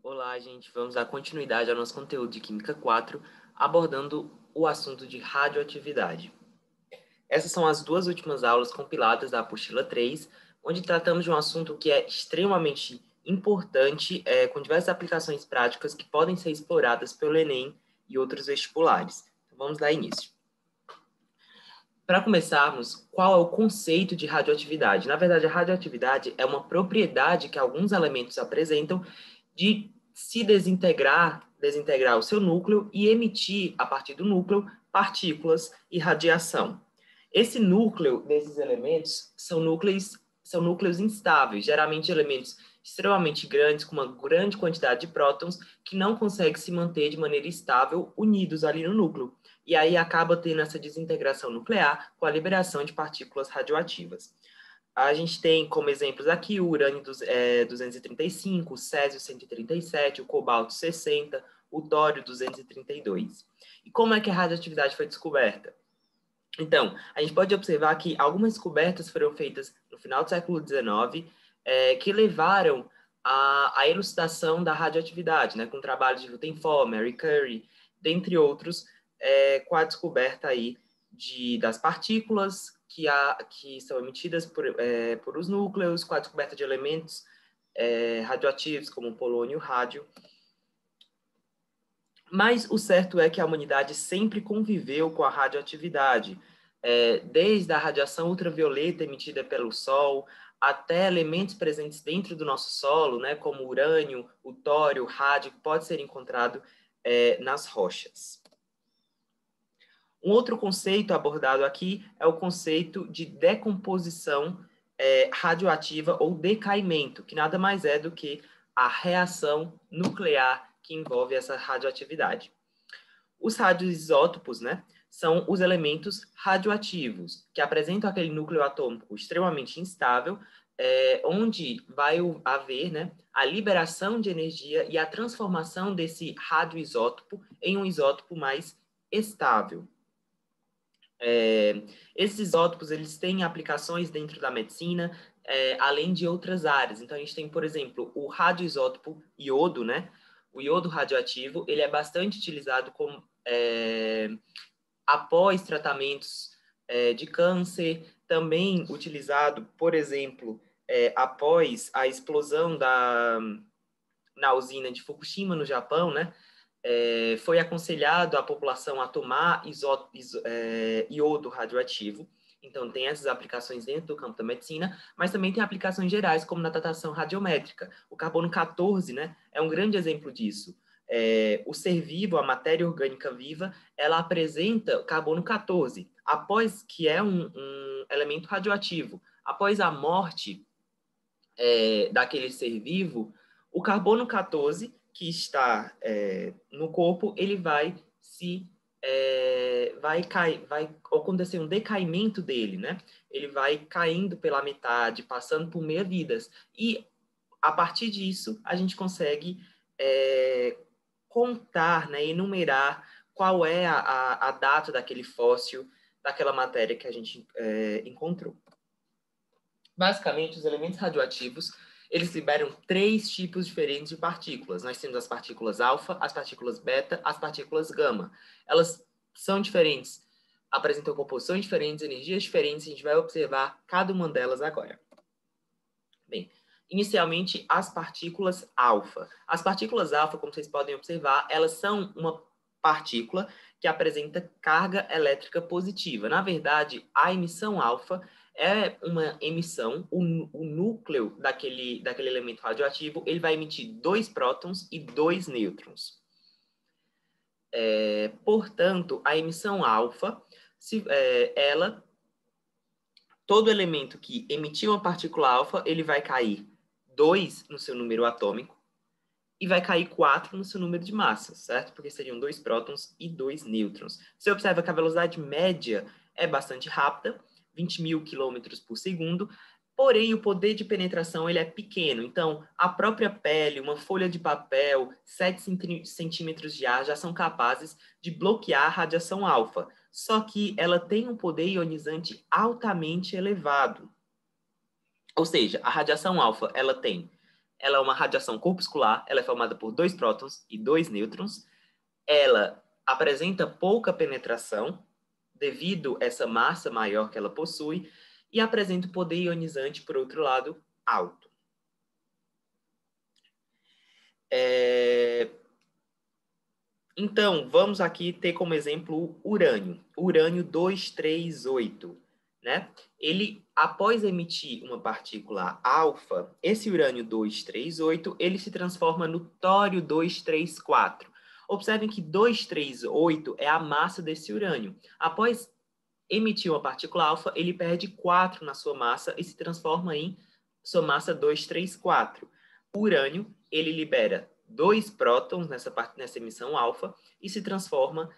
Olá, gente. Vamos dar continuidade ao nosso conteúdo de Química 4, abordando o assunto de radioatividade. Essas são as duas últimas aulas compiladas da apostila 3, onde tratamos de um assunto que é extremamente importante, com diversas aplicações práticas que podem ser exploradas pelo Enem e outros vestibulares. Então, vamos dar início. Para começarmos, qual é o conceito de radioatividade? Na verdade, a radioatividade é uma propriedade que alguns elementos apresentam de se desintegrar o seu núcleo e emitir, a partir do núcleo, partículas e radiação. Esse núcleo desses elementos são núcleos instáveis, geralmente elementos extremamente grandes, com uma grande quantidade de prótons, que não conseguem se manter de maneira estável unidos ali no núcleo. E aí acaba tendo essa desintegração nuclear com a liberação de partículas radioativas. A gente tem como exemplos aqui o urânio 235, o césio 137, o cobalto 60, o tório 232. E como é que a radioatividade foi descoberta? Então, a gente pode observar que algumas descobertas foram feitas no final do século XIX, que levaram à elucidação da radioatividade, né, com trabalhos de Rutherford, Mary Curie, dentre outros, com a descoberta aí das partículas que são emitidas por os núcleos, com a descoberta de elementos radioativos, como o polônio e o rádio. Mas o certo é que a humanidade sempre conviveu com a radioatividade, desde a radiação ultravioleta emitida pelo Sol, até elementos presentes dentro do nosso solo, né, como o urânio, o tório, o rádio, que pode ser encontrado nas rochas. Um outro conceito abordado aqui é o conceito de decomposição radioativa ou decaimento, que nada mais é do que a reação nuclear que envolve essa radioatividade. Os radioisótopos, né, são os elementos radioativos, que apresentam aquele núcleo atômico extremamente instável, onde vai haver, né, a liberação de energia e a transformação desse radioisótopo em um isótopo mais estável. Esses isótopos eles têm aplicações dentro da medicina, além de outras áreas. Então, a gente tem, por exemplo, o radioisótopo iodo, né? O iodo radioativo, ele é bastante utilizado após tratamentos de câncer, também utilizado, por exemplo, após a explosão na usina de Fukushima, no Japão, né? Foi aconselhado a população a tomar iodo radioativo. Então, tem essas aplicações dentro do campo da medicina, mas também tem aplicações gerais, como na datação radiométrica. O carbono 14, né, é um grande exemplo disso. O ser vivo, a matéria orgânica viva, ela apresenta carbono 14, que é um elemento radioativo. Após a morte daquele ser vivo, o carbono 14 que está no corpo, ele vai vai acontecer um decaimento dele, né? Ele vai caindo pela metade, passando por meia-vidas. E, a partir disso, a gente consegue contar, né, enumerar qual é a data daquele fóssil, daquela matéria que a gente encontrou. Basicamente, os elementos radioativos, eles liberam 3 tipos diferentes de partículas. Nós temos as partículas alfa, as partículas beta, as partículas gama. Elas são diferentes, apresentam composições diferentes, energias diferentes, a gente vai observar cada uma delas agora. Bem, inicialmente, as partículas alfa. As partículas alfa, como vocês podem observar, elas são uma partícula que apresenta carga elétrica positiva. Na verdade, a emissão alfa é uma emissão, o núcleo daquele elemento radioativo, ele vai emitir 2 prótons e 2 nêutrons. Portanto, a emissão alfa, todo elemento que emitiu uma partícula alfa, ele vai cair 2 no seu número atômico e vai cair 4 no seu número de massas, certo? Porque seriam 2 prótons e 2 nêutrons. Você observa que a velocidade média é bastante rápida, 20.000 quilômetros por segundo, porém o poder de penetração ele é pequeno. Então, a própria pele, uma folha de papel, 7 centímetros de ar já são capazes de bloquear a radiação alfa. Só que ela tem um poder ionizante altamente elevado. Ou seja, a radiação alfa ela tem ela é uma radiação corpuscular, ela é formada por 2 prótons e 2 nêutrons. Ela apresenta pouca penetração, devido a essa massa maior que ela possui, e apresenta o poder ionizante, por outro lado, alto. Então, vamos aqui ter como exemplo o urânio. Urânio 238, né? Ele, após emitir uma partícula alfa, esse urânio 238, ele se transforma no tório 234. Observem que 238 é a massa desse urânio. Após emitir uma partícula alfa, ele perde 4 na sua massa e se transforma em sua massa 234. O urânio, ele libera 2 prótons nessa emissão alfa e se transforma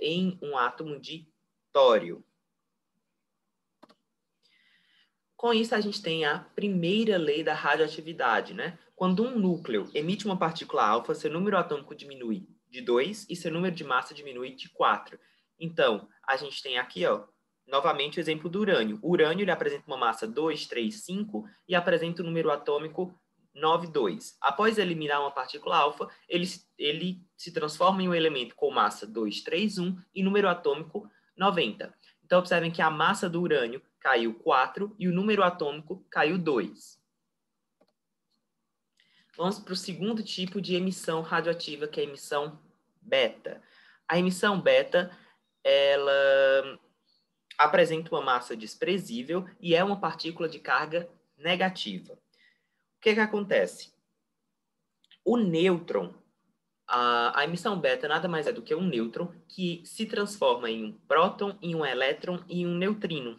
em um átomo de tório. Com isso, a gente tem a primeira lei da radioatividade, né? Quando um núcleo emite uma partícula alfa, seu número atômico diminui de 2 e seu número de massa diminui de 4. Então, a gente tem aqui, ó, novamente o exemplo do urânio. O urânio ele apresenta uma massa 235 e apresenta o número atômico 92. Após eliminar uma partícula alfa, ele se transforma em um elemento com massa 231 e número atômico 90. Então, observem que a massa do urânio caiu 4 e o número atômico caiu 2. Vamos para o segundo tipo de emissão radioativa, que é a emissão beta. A emissão beta, ela apresenta uma massa desprezível e é uma partícula de carga negativa. O que acontece? O nêutron, a emissão beta nada mais é do que um nêutron que se transforma em um próton, em um elétron e em um neutrino.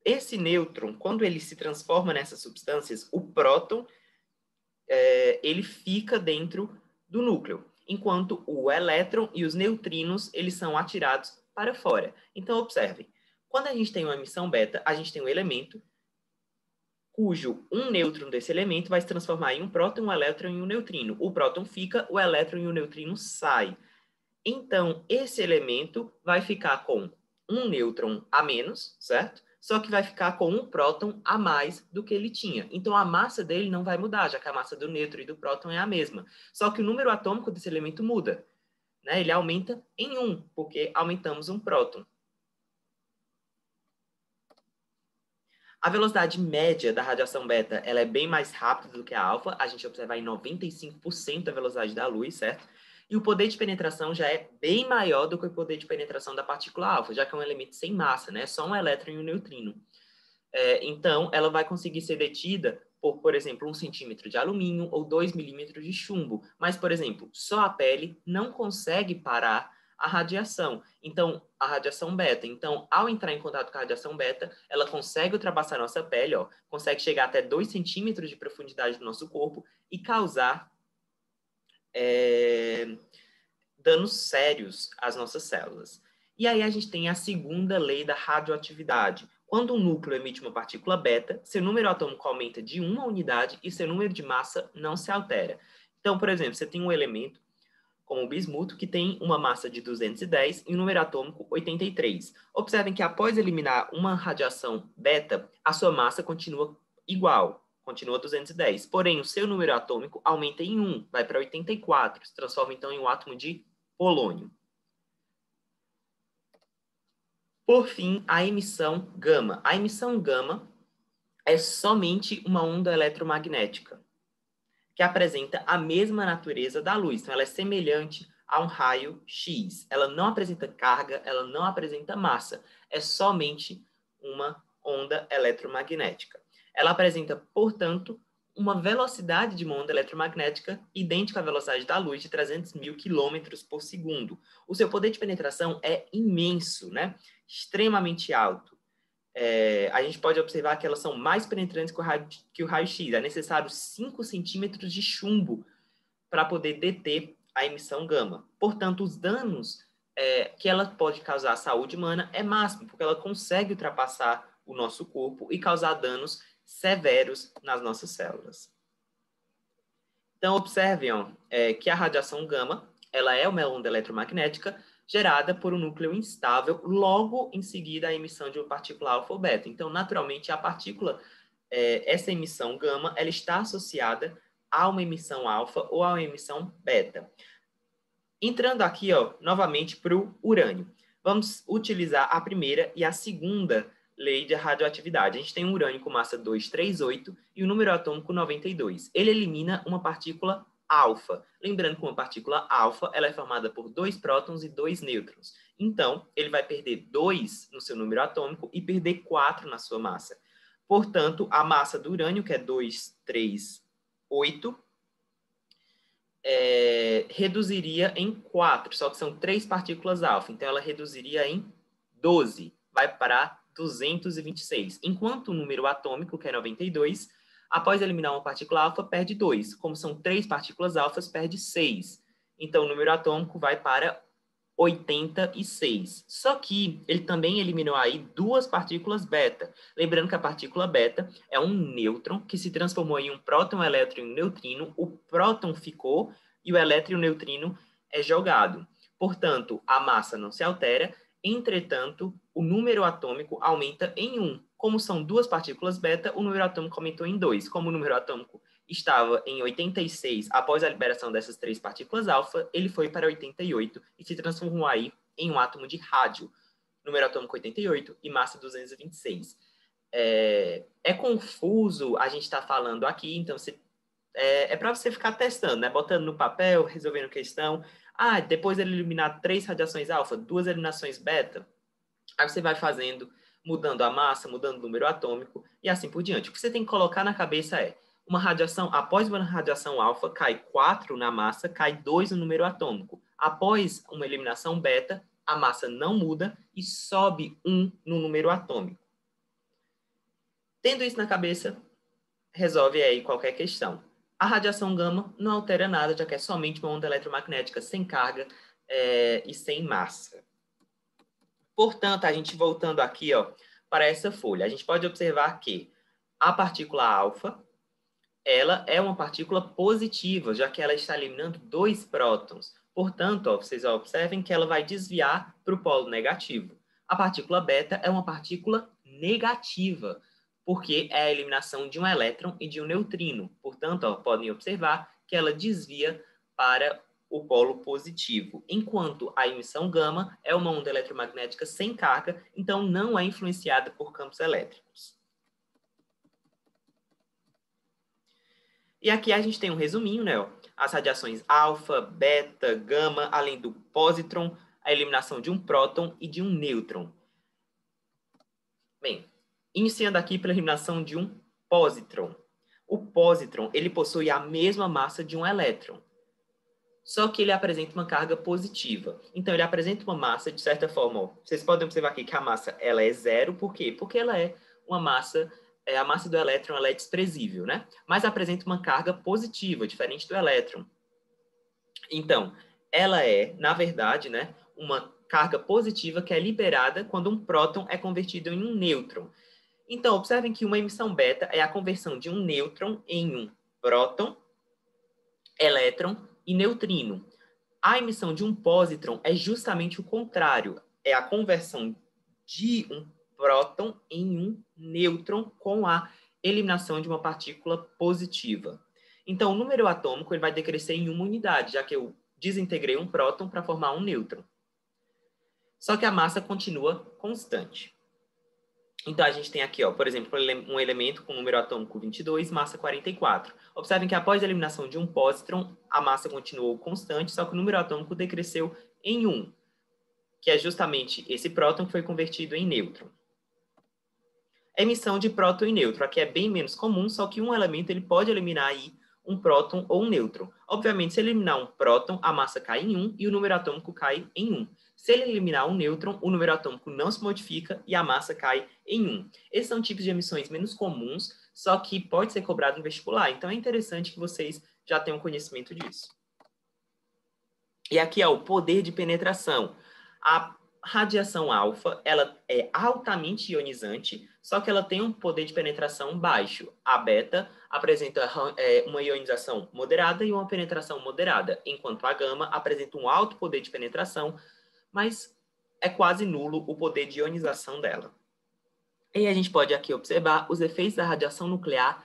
Esse nêutron, quando ele se transforma nessas substâncias, o próton ele fica dentro do núcleo, enquanto o elétron e os neutrinos eles são atirados para fora. Então, observem, quando a gente tem uma emissão beta, a gente tem um elemento cujo um nêutron desse elemento vai se transformar em um próton, um elétron e um neutrino. O próton fica, o elétron e o neutrino saem. Então, esse elemento vai ficar com um nêutron a menos, certo? Só que vai ficar com um próton a mais do que ele tinha. Então, a massa dele não vai mudar, já que a massa do nêutron e do próton é a mesma. Só que o número atômico desse elemento muda, né? Ele aumenta em 1, porque aumentamos um próton. A velocidade média da radiação beta ela é bem mais rápida do que a alfa. A gente observa em 95% da velocidade da luz, certo? E o poder de penetração já é bem maior do que o poder de penetração da partícula alfa, já que é um elemento sem massa, né? Só um elétron e um neutrino. Então, ela vai conseguir ser detida por exemplo, 1 centímetro de alumínio ou 2 milímetros de chumbo. Mas, por exemplo, só a pele não consegue parar a radiação. Então, a radiação beta. Então, ao entrar em contato com a radiação beta, ela consegue ultrapassar a nossa pele, ó, consegue chegar até 2 centímetros de profundidade do nosso corpo e causar danos sérios às nossas células. E aí a gente tem a segunda lei da radioatividade. Quando um núcleo emite uma partícula beta, seu número atômico aumenta de 1 unidade e seu número de massa não se altera. Então, por exemplo, você tem um elemento como o bismuto, que tem uma massa de 210 e um número atômico 83. Observem que após eliminar uma radiação beta, a sua massa continua igual, continua 210. Porém, o seu número atômico aumenta em 1, vai para 84, se transforma então em um átomo de polônio. Por fim, a emissão gama. A emissão gama é somente uma onda eletromagnética, que apresenta a mesma natureza da luz. Então, ela é semelhante a um raio X. Ela não apresenta carga, ela não apresenta massa. É somente uma onda eletromagnética. Ela apresenta, portanto, uma velocidade de uma onda eletromagnética idêntica à velocidade da luz de 300 mil quilômetros por segundo. O seu poder de penetração é imenso, né? Extremamente alto. A gente pode observar que elas são mais penetrantes que o raio-x. É necessário 5 centímetros de chumbo para poder deter a emissão gama. Portanto, os danos que ela pode causar à saúde humana é máximo, porque ela consegue ultrapassar o nosso corpo e causar danos severos nas nossas células. Então, observem que a radiação gama ela é uma onda eletromagnética gerada por um núcleo instável, logo em seguida a emissão de uma partícula alfa ou beta. Então, naturalmente, a partícula essa emissão gama ela está associada a uma emissão alfa ou a uma emissão beta. Entrando aqui, novamente para o urânio. Vamos utilizar a primeira e a segunda lei de radioatividade. A gente tem um urânio com massa 238 e o número atômico 92. Ele elimina uma partícula alfa. Lembrando que uma partícula alfa ela é formada por 2 prótons e 2 nêutrons. Então, ele vai perder 2 no seu número atômico e perder 4 na sua massa. Portanto, a massa do urânio, que é 238, reduziria em 4, só que são 3 partículas alfa, então ela reduziria em 12, vai para 226. Enquanto o número atômico, que é 92, após eliminar uma partícula alfa, perde 2. Como são 3 partículas alfas, perde 6. Então o número atômico vai para 86. Só que ele também eliminou aí 2 partículas beta. Lembrando que a partícula beta é um nêutron que se transformou em um próton, um elétron e um neutrino. O próton ficou e o elétron e o neutrino é jogado. Portanto, a massa não se altera. Entretanto, o número atômico aumenta em 1. Como são 2 partículas beta, o número atômico aumentou em 2. Como o número atômico estava em 86 após a liberação dessas 3 partículas alfa, ele foi para 88 e se transformou aí em um átomo de rádio, número atômico 88 e massa 226. É confuso a gente estar falando aqui, então é para você ficar testando, né? Botando no papel, resolvendo questão. Depois ele eliminar 3 radiações alfa, 2 eliminações beta, aí você vai fazendo, mudando a massa, mudando o número atômico e assim por diante. O que você tem que colocar na cabeça é após uma radiação alfa, cai 4 na massa, cai 2 no número atômico. Após uma eliminação beta, a massa não muda e sobe 1 no número atômico. Tendo isso na cabeça, resolve aí qualquer questão. A radiação gama não altera nada, já que é somente uma onda eletromagnética sem carga e sem massa. Portanto, a gente voltando aqui para essa folha, a gente pode observar que a partícula alfa ela é uma partícula positiva, já que ela está eliminando 2 prótons. Portanto, vocês observem que ela vai desviar para o polo negativo. A partícula beta é uma partícula negativa, porque é a eliminação de um elétron e de um neutrino. Portanto, podem observar que ela desvia para o polo positivo, enquanto a emissão gama é uma onda eletromagnética sem carga, então não é influenciada por campos elétricos. E aqui a gente tem um resuminho, né? As radiações alfa, beta, gama, além do pósitron, a eliminação de um próton e de um nêutron. Bem, iniciando aqui pela eliminação de um pósitron. O pósitron, ele possui a mesma massa de um elétron, só que ele apresenta uma carga positiva. Então, ele apresenta uma massa, de certa forma, vocês podem observar aqui que a massa ela é 0, por quê? Porque ela é uma massa... a massa do elétron ela é desprezível, né? Mas apresenta uma carga positiva, diferente do elétron. Então, ela é, na verdade, né, uma carga positiva que é liberada quando um próton é convertido em um nêutron. Então, observem que uma emissão beta é a conversão de um nêutron em um próton, elétron e neutrino. A emissão de um pósitron é justamente o contrário, é a conversão de um próton em um nêutron com a eliminação de uma partícula positiva. Então, o número atômico ele vai decrescer em uma unidade, já que eu desintegrei um próton para formar um nêutron. Só que a massa continua constante. Então, a gente tem aqui, por exemplo, um elemento com número atômico 22, massa 44. Observem que após a eliminação de um pósitron, a massa continuou constante, só que o número atômico decresceu em 1, que é justamente esse próton que foi convertido em nêutron. Emissão de próton e nêutron. Aqui é bem menos comum, só que um elemento ele pode eliminar aí um próton ou um nêutron. Obviamente, se ele eliminar um próton, a massa cai em 1 e o número atômico cai em 1. Se ele eliminar um nêutron, o número atômico não se modifica e a massa cai em 1. Esses são tipos de emissões menos comuns, só que pode ser cobrado no vestibular. Então, é interessante que vocês já tenham conhecimento disso. E aqui é o poder de penetração. A radiação alfa, ela é altamente ionizante, só que ela tem um poder de penetração baixo. A beta apresenta uma ionização moderada e uma penetração moderada, enquanto a gama apresenta um alto poder de penetração, mas é quase nulo o poder de ionização dela. E a gente pode aqui observar os efeitos da radiação nuclear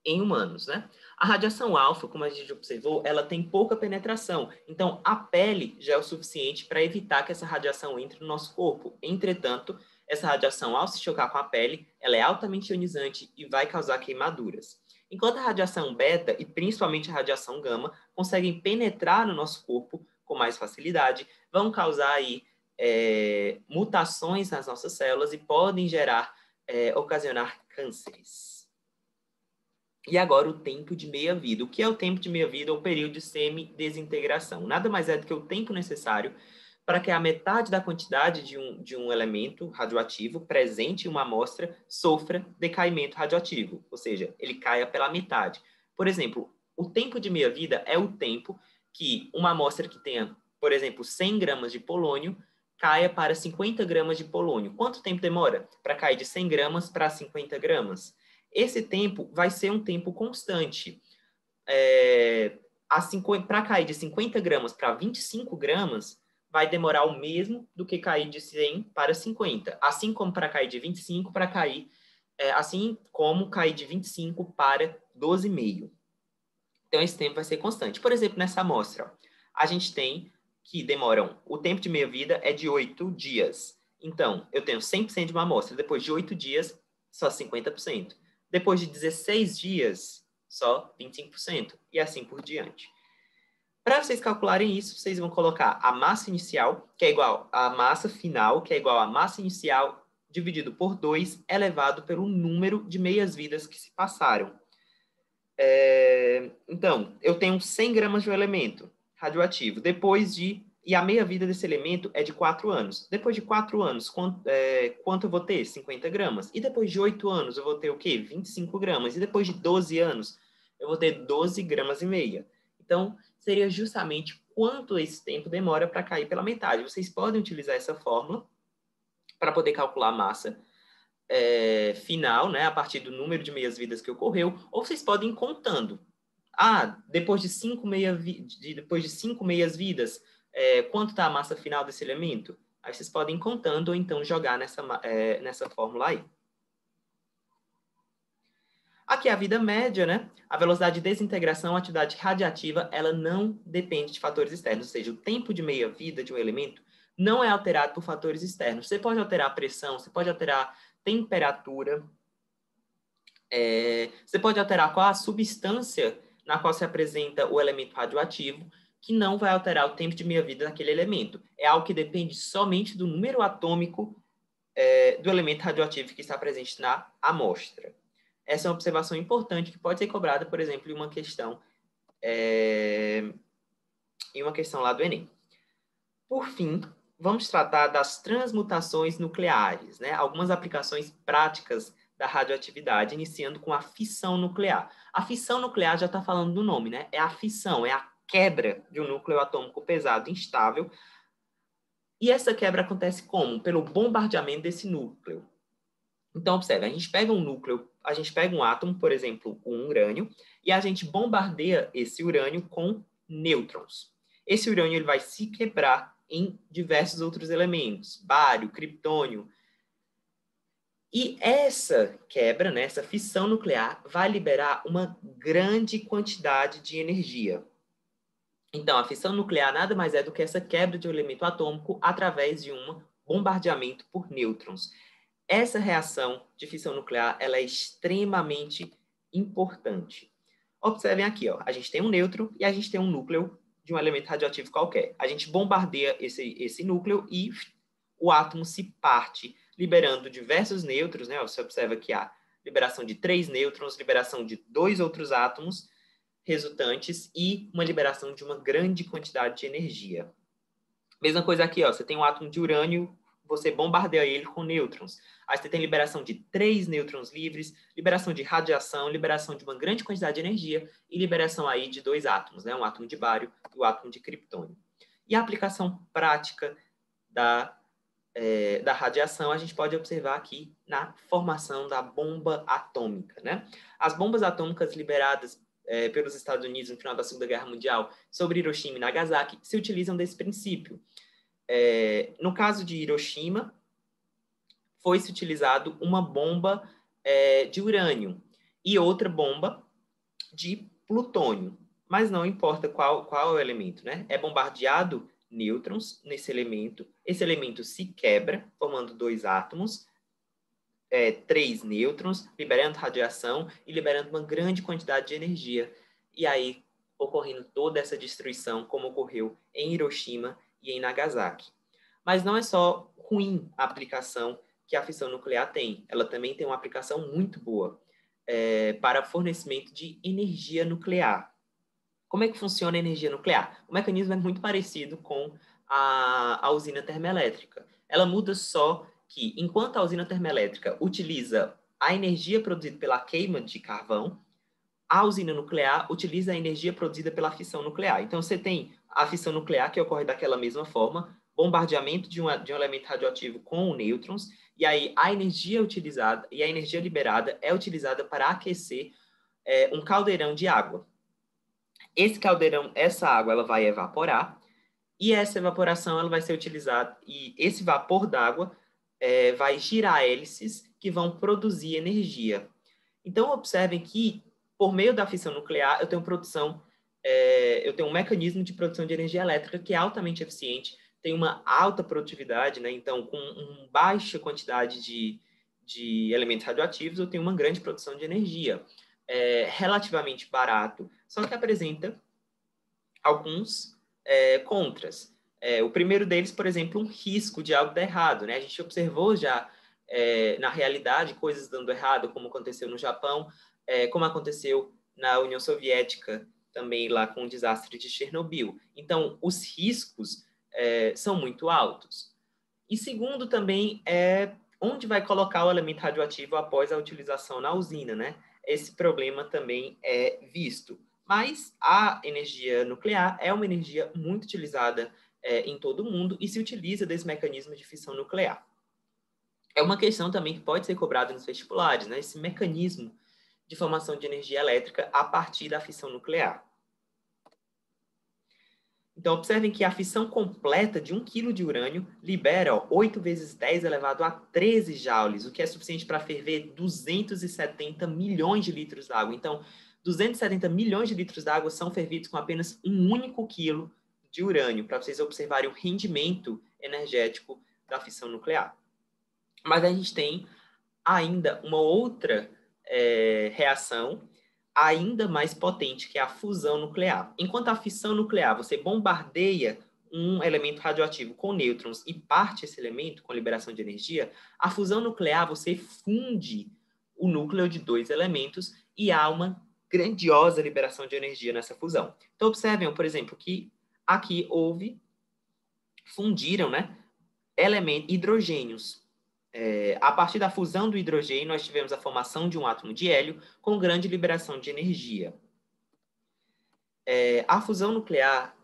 em humanos, né? A radiação alfa, como a gente observou, ela tem pouca penetração. Então, a pele já é o suficiente para evitar que essa radiação entre no nosso corpo. Entretanto, essa radiação, ao se chocar com a pele, ela é altamente ionizante e vai causar queimaduras. Enquanto a radiação beta e principalmente a radiação gama conseguem penetrar no nosso corpo com mais facilidade, vão causar aí mutações nas nossas células e podem ocasionar cânceres. E agora o tempo de meia-vida. O que é o tempo de meia-vida ou período de semi-desintegração? Nada mais é do que o tempo necessário para que a metade da quantidade de um elemento radioativo presente em uma amostra sofra decaimento radioativo, ou seja, ele caia pela metade. Por exemplo, o tempo de meia-vida é o tempo que uma amostra que tenha, por exemplo, 100 gramas de polônio caia para 50 gramas de polônio. Quanto tempo demora para cair de 100 gramas para 50 gramas? Esse tempo vai ser um tempo constante. Para cair de 50 gramas para 25 gramas, vai demorar o mesmo do que cair de 100 para 50. Assim como para cair de 25 para cair, assim como cair de 25 para 12,5. Então, esse tempo vai ser constante. Por exemplo, nessa amostra, a gente tem que o tempo de meia-vida é de 8 dias. Então, eu tenho 100% de uma amostra. Depois de 8 dias, só 50%. Depois de 16 dias, só 25%. E assim por diante. Para vocês calcularem isso, vocês vão colocar a massa inicial, que é igual à massa final, que é igual à massa inicial dividido por 2, elevado pelo número de meias-vidas que se passaram. Então, eu tenho 100 gramas de um elemento radioativo. E a meia-vida desse elemento é de 4 anos. Depois de 4 anos, quanto eu vou ter? 50 gramas. E depois de 8 anos, eu vou ter o quê? 25 gramas. E depois de 12 anos, eu vou ter 12 gramas e meia. Então, seria justamente quanto esse tempo demora para cair pela metade. Vocês podem utilizar essa fórmula para poder calcular a massa final, né, a partir do número de meias-vidas que ocorreu, ou vocês podem ir contando. Depois de 5 meias-vidas, quanto está a massa final desse elemento? Aí vocês podem ir contando ou então jogar nessa fórmula aí. Aqui é a vida média, né? A velocidade de desintegração, a atividade radiativa, ela não depende de fatores externos, ou seja, o tempo de meia-vida de um elemento não é alterado por fatores externos. Você pode alterar a pressão, você pode alterar temperatura, você pode alterar qual a substância na qual se apresenta o elemento radioativo, que não vai alterar o tempo de meia-vida daquele elemento. É algo que depende somente do número atômico do elemento radioativo que está presente na amostra. Essa é uma observação importante que pode ser cobrada, por exemplo, em uma questão lá do Enem. Por fim, vamos tratar das transmutações nucleares, né? Algumas aplicações práticas da radioatividade, iniciando com a fissão nuclear. A fissão nuclear já está falando do nome, né? É a fissão, é a quebra de um núcleo atômico pesado instável. E essa quebra acontece como? Pelo bombardeamento desse núcleo. Então, observe, a gente pega um átomo, por exemplo, o urânio, e a gente bombardeia esse urânio com nêutrons. Esse urânio ele vai se quebrar em diversos outros elementos, bário, criptônio. E essa quebra, né, essa fissão nuclear, vai liberar uma grande quantidade de energia. Então, a fissão nuclear nada mais é do que essa quebra de um elemento atômico através de um bombardeamento por nêutrons. Essa reação de fissão nuclear ela é extremamente importante. Observem aqui, ó, a gente tem um nêutron e a gente tem um núcleo de um elemento radioativo qualquer. A gente bombardeia esse núcleo e o átomo se parte, liberando diversos nêutrons, né? Você observa que há liberação de 3 nêutrons, liberação de 2 outros átomos resultantes e uma liberação de uma grande quantidade de energia. Mesma coisa aqui, ó, você tem um átomo de urânio, você bombardeia ele com nêutrons. Aí você tem liberação de 3 nêutrons livres, liberação de radiação, liberação de uma grande quantidade de energia e liberação aí de 2 átomos, né? Um átomo de bário e o átomo de criptônio. E a aplicação prática da radiação a gente pode observar aqui na formação da bomba atômica, né? As bombas atômicas liberadas pelos Estados Unidos no final da Segunda Guerra Mundial sobre Hiroshima e Nagasaki se utilizam desse princípio. No caso de Hiroshima, foi-se utilizado uma bomba de urânio e outra bomba de plutônio. Mas não importa qual é o elemento, né? É bombardeado nêutrons nesse elemento. Esse elemento se quebra, formando 2 átomos, 3 nêutrons, liberando radiação e liberando uma grande quantidade de energia. E aí, ocorrendo toda essa destruição, como ocorreu em Hiroshima e em Nagasaki. Mas não é só ruim a aplicação que a fissão nuclear tem. Ela também tem uma aplicação muito boa para fornecimento de energia nuclear. Como é que funciona a energia nuclear? O mecanismo é muito parecido com a usina termoelétrica. Ela muda só que, enquanto a usina termoelétrica utiliza a energia produzida pela queima de carvão, a usina nuclear utiliza a energia produzida pela fissão nuclear. Então, você tem a fissão nuclear, que ocorre daquela mesma forma, bombardeamento de um elemento radioativo com nêutrons, e aí a energia utilizada e a energia liberada é utilizada para aquecer um caldeirão de água. Esse caldeirão, essa água, ela vai evaporar, e essa evaporação ela vai ser utilizada, e esse vapor d'água vai girar hélices que vão produzir energia. Então, observem que, por meio da fissão nuclear, eu tenho um mecanismo de produção de energia elétrica que é altamente eficiente, tem uma alta produtividade, né? Então, com uma baixa quantidade de elementos radioativos, eu tenho uma grande produção de energia. Relativamente barato, só que apresenta alguns contras. O primeiro deles, por exemplo, um risco de algo dar errado, né? A gente observou já, na realidade, coisas dando errado, como aconteceu no Japão, como aconteceu na União Soviética, também lá com o desastre de Chernobyl. Então, os riscos são muito altos. E segundo também onde vai colocar o elemento radioativo após a utilização na usina, né? Esse problema também é visto. Mas a energia nuclear é uma energia muito utilizada em todo o mundo e se utiliza desse mecanismo de fissão nuclear. É uma questão também que pode ser cobrada nos vestibulares, né? Esse mecanismo de formação de energia elétrica a partir da fissão nuclear. Então, observem que a fissão completa de 1 kg de urânio libera 8 vezes 10 elevado a 13 joules, o que é suficiente para ferver 270 milhões de litros d'água. Então, 270 milhões de litros d'água são fervidos com apenas 1 único quilo de urânio, para vocês observarem o rendimento energético da fissão nuclear. Mas a gente tem ainda uma outra reação ainda mais potente, que é a fusão nuclear. Enquanto a fissão nuclear, você bombardeia um elemento radioativo com nêutrons e parte esse elemento com liberação de energia, a fusão nuclear, você funde o núcleo de 2 elementos e há uma grandiosa liberação de energia nessa fusão. Então, observem, por exemplo, que aqui fundiram, né, hidrogênios. A partir da fusão do hidrogênio, nós tivemos a formação de um átomo de hélio com grande liberação de energia. A fusão nuclear,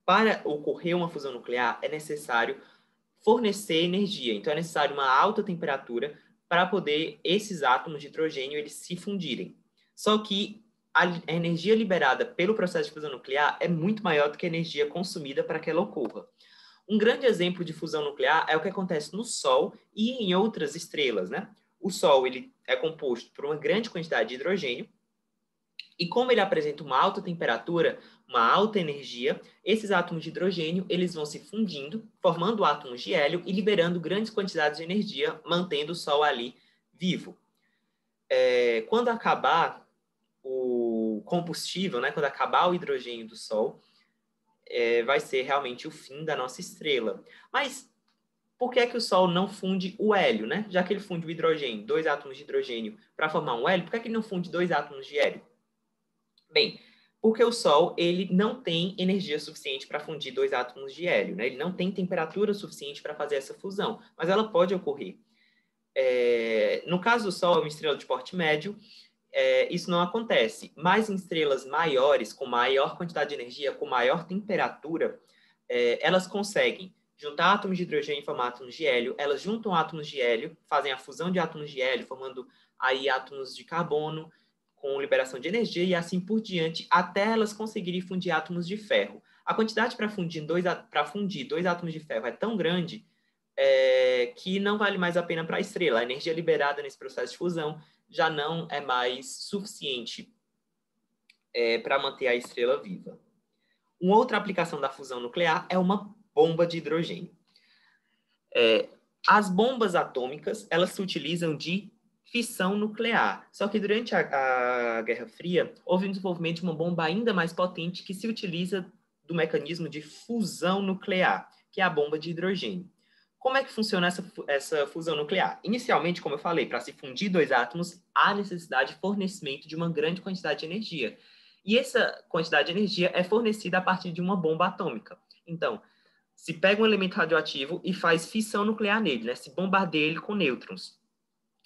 para ocorrer uma fusão nuclear, é necessário fornecer energia. Então, é necessário uma alta temperatura para poder esses átomos de hidrogênio eles se fundirem. Só que a energia liberada pelo processo de fusão nuclear é muito maior do que a energia consumida para que ela ocorra. Um grande exemplo de fusão nuclear é o que acontece no Sol e em outras estrelas, né? O Sol ele é composto por uma grande quantidade de hidrogênio e como ele apresenta uma alta temperatura, uma alta energia, esses átomos de hidrogênio eles vão se fundindo, formando átomos de hélio e liberando grandes quantidades de energia, mantendo o Sol ali vivo. Quando acabar o combustível, né? Quando acabar o hidrogênio do Sol, vai ser realmente o fim da nossa estrela. Mas por que é que o Sol não funde o hélio, né? Já que ele funde o hidrogênio, 2 átomos de hidrogênio para formar um hélio, por que é que ele não funde 2 átomos de hélio? Bem, porque o Sol ele não tem energia suficiente para fundir 2 átomos de hélio, né? Ele não tem temperatura suficiente para fazer essa fusão, mas ela pode ocorrer. No caso do Sol, é uma estrela de porte médio, isso não acontece. Mas em estrelas maiores, com maior quantidade de energia, com maior temperatura, elas conseguem juntar átomos de hidrogênio e formar átomos de hélio. Elas juntam átomos de hélio, fazem a fusão de átomos de hélio, formando aí átomos de carbono com liberação de energia e assim por diante, até elas conseguirem fundir átomos de ferro. A quantidade para fundir 2 átomos de ferro é tão grande que não vale mais a pena para a estrela. A energia liberada nesse processo de fusão já não é mais suficiente para manter a estrela viva. Uma outra aplicação da fusão nuclear é uma bomba de hidrogênio. As bombas atômicas, elas se utilizam de fissão nuclear. Só que durante a Guerra Fria, houve um desenvolvimento de uma bomba ainda mais potente que se utiliza do mecanismo de fusão nuclear, que é a bomba de hidrogênio. Como é que funciona essa fusão nuclear? Inicialmente, como eu falei, para se fundir dois átomos, há necessidade de fornecimento de uma grande quantidade de energia. E essa quantidade de energia é fornecida a partir de uma bomba atômica. Então, se pega um elemento radioativo e faz fissão nuclear nele, né? Se bombardeia ele com nêutrons.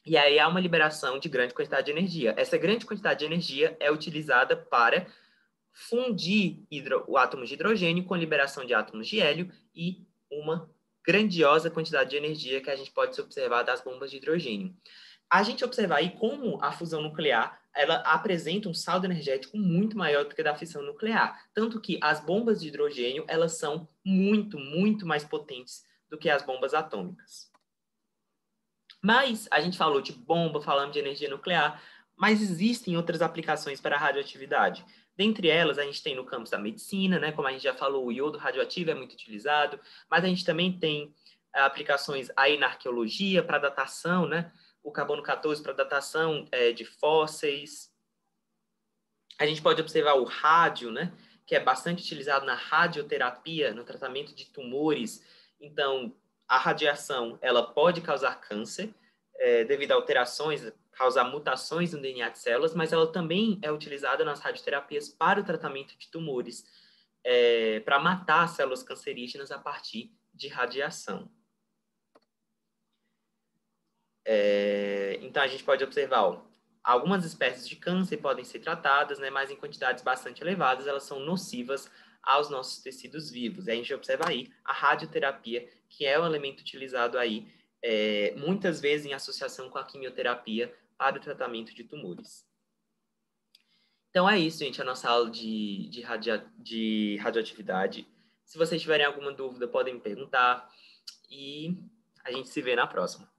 E aí há uma liberação de grande quantidade de energia. Essa grande quantidade de energia é utilizada para fundir o átomo de hidrogênio com liberação de átomos de hélio e uma grandiosa quantidade de energia que a gente pode observar das bombas de hidrogênio. A gente observar aí como a fusão nuclear ela apresenta um saldo energético muito maior do que a da fissão nuclear. Tanto que as bombas de hidrogênio elas são muito, muito mais potentes do que as bombas atômicas. Mas a gente falou de bomba, falamos de energia nuclear, mas existem outras aplicações para a radioatividade. Dentre elas, a gente tem no campo da medicina, né? Como a gente já falou, o iodo radioativo é muito utilizado, mas a gente também tem aplicações aí na arqueologia para datação, né? O carbono 14 para datação de fósseis. A gente pode observar o rádio, né? Que é bastante utilizado na radioterapia, no tratamento de tumores. Então, a radiação ela pode causar câncer devido a alterações, causar mutações no DNA de células, mas ela também é utilizada nas radioterapias para o tratamento de tumores, para matar células cancerígenas a partir de radiação. Então, a gente pode observar, algumas espécies de câncer podem ser tratadas, né, mas em quantidades bastante elevadas, elas são nocivas aos nossos tecidos vivos. E a gente observa aí a radioterapia, que é um elemento utilizado aí, muitas vezes em associação com a quimioterapia para o tratamento de tumores. Então é isso, gente, a nossa aula de radioatividade. Se vocês tiverem alguma dúvida, podem me perguntar e a gente se vê na próxima.